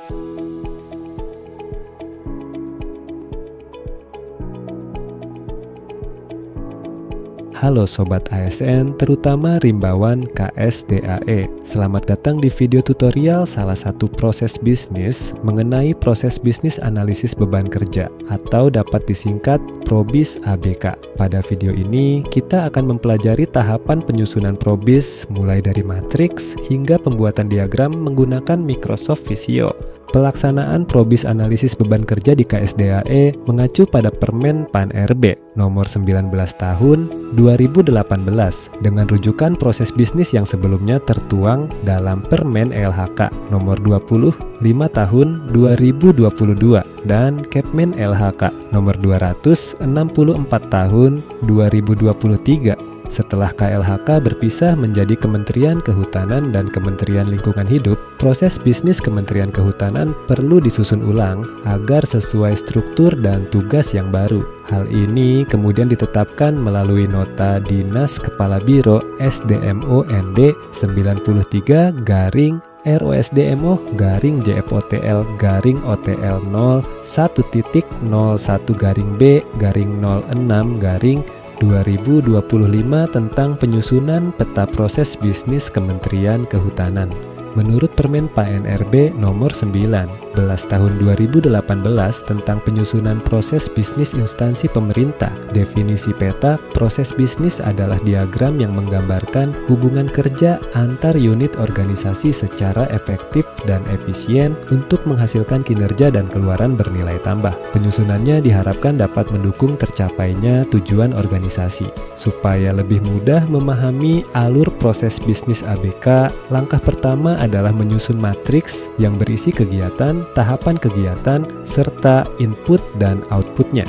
Halo Sobat ASN, terutama rimbawan KSDAE. Selamat datang di video tutorial salah satu proses bisnis mengenai proses bisnis analisis beban kerja atau dapat disingkat PROBIS ABK. Pada video ini, kita akan mempelajari tahapan penyusunan PROBIS mulai dari matriks hingga pembuatan diagram menggunakan Microsoft Visio. Pelaksanaan PROBIS analisis beban kerja di KSDAE mengacu pada Permen PAN-RB nomor 19 tahun 2018 dengan rujukan proses bisnis yang sebelumnya tertuang dalam Permen LHK nomor 25 tahun 2022 dan Kepmen LHK nomor 264 tahun 2023. Setelah KLHK berpisah menjadi Kementerian Kehutanan dan Kementerian Lingkungan Hidup, proses bisnis Kementerian Kehutanan perlu disusun ulang agar sesuai struktur dan tugas yang baru. Hal ini kemudian ditetapkan melalui Nota Dinas Kepala Biro SDMO ND 93 garing ROSDMO garing JFOTL garing OTL 01.01 garing B garing 06 garing 2025 tentang penyusunan peta proses bisnis Kementerian Kehutanan. Menurut Permen PAN-RB nomor 19 tahun 2018 tentang penyusunan proses bisnis instansi pemerintah, definisi peta proses bisnis adalah diagram yang menggambarkan hubungan kerja antar unit organisasi secara efektif dan efisien untuk menghasilkan kinerja dan keluaran bernilai tambah. Penyusunannya diharapkan dapat mendukung tercapainya tujuan organisasi. Supaya lebih mudah memahami alur proses bisnis ABK, langkah pertama adalah menyusun matriks yang berisi kegiatan, tahapan kegiatan, serta input dan outputnya.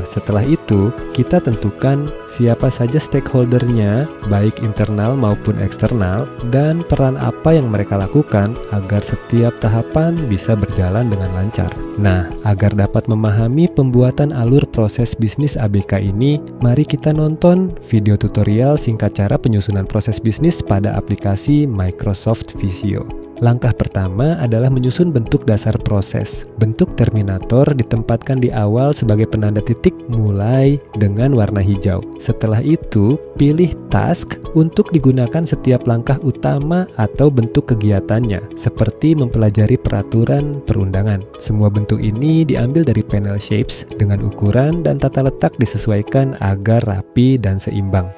Setelah itu, kita tentukan siapa saja stakeholdernya, baik internal maupun eksternal, dan peran apa yang mereka lakukan agar setiap tahapan bisa berjalan dengan lancar. Nah, agar dapat memahami pembuatan alur proses bisnis ABK ini, mari kita nonton video tutorial singkat cara penyusunan proses bisnis pada aplikasi Microsoft Visio. Langkah pertama adalah menyusun bentuk dasar proses. Bentuk terminator ditempatkan di awal sebagai penanda titik mulai dengan warna hijau. Setelah itu, pilih task untuk digunakan setiap langkah utama atau bentuk kegiatannya, seperti mempelajari peraturan perundangan. Semua bentuk ini diambil dari panel shapes dengan ukuran dan tata letak disesuaikan agar rapi dan seimbang.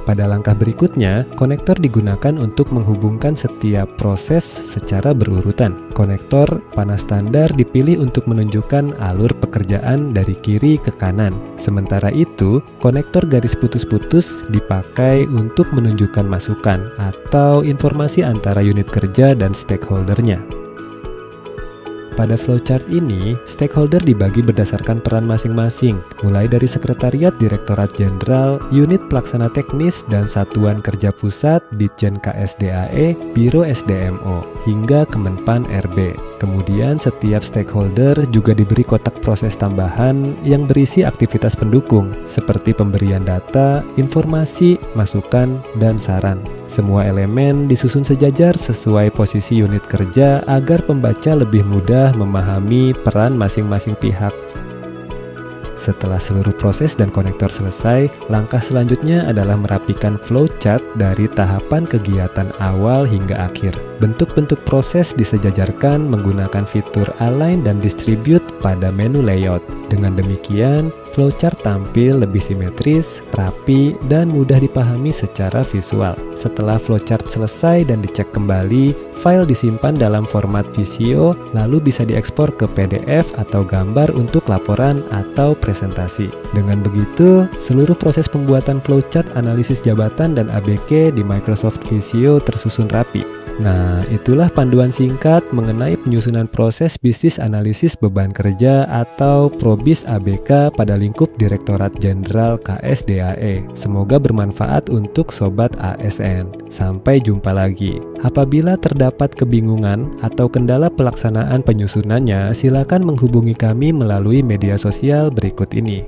Pada langkah berikutnya, konektor digunakan untuk menghubungkan setiap proses secara berurutan. Konektor panah standar dipilih untuk menunjukkan alur pekerjaan dari kiri ke kanan. Sementara itu, konektor garis putus-putus dipakai untuk menunjukkan masukan atau informasi antara unit kerja dan stakeholdernya. Pada flowchart ini, stakeholder dibagi berdasarkan peran masing-masing, mulai dari Sekretariat Direktorat Jenderal, Unit Pelaksana Teknis dan Satuan Kerja Pusat, Ditjen KSDAE, Biro SDMO, hingga Kemenpan RB. Kemudian setiap stakeholder juga diberi kotak proses tambahan yang berisi aktivitas pendukung, seperti pemberian data, informasi, masukan, dan saran. Semua elemen disusun sejajar sesuai posisi unit kerja agar pembaca lebih mudah memahami peran masing-masing pihak. Setelah seluruh proses dan konektor selesai, langkah selanjutnya adalah merapikan flowchart dari tahapan kegiatan awal hingga akhir. Bentuk-bentuk proses disejajarkan menggunakan fitur align dan distribute pada menu layout. Dengan demikian, flowchart tampil lebih simetris, rapi, dan mudah dipahami secara visual. Setelah flowchart selesai dan dicek kembali, file disimpan dalam format Visio, lalu bisa diekspor ke PDF atau gambar untuk laporan atau presentasi. Dengan begitu, seluruh proses pembuatan flowchart analisis jabatan dan ABK di Microsoft Visio tersusun rapi. Nah, itulah panduan singkat mengenai penyusunan proses bisnis analisis beban kerja atau PROBIS ABK pada lingkup Direktorat Jenderal KSDAE. Semoga bermanfaat untuk Sobat ASN. Sampai jumpa lagi. Apabila terdapat kebingungan atau kendala pelaksanaan penyusunannya, silakan menghubungi kami melalui media sosial berikut ini.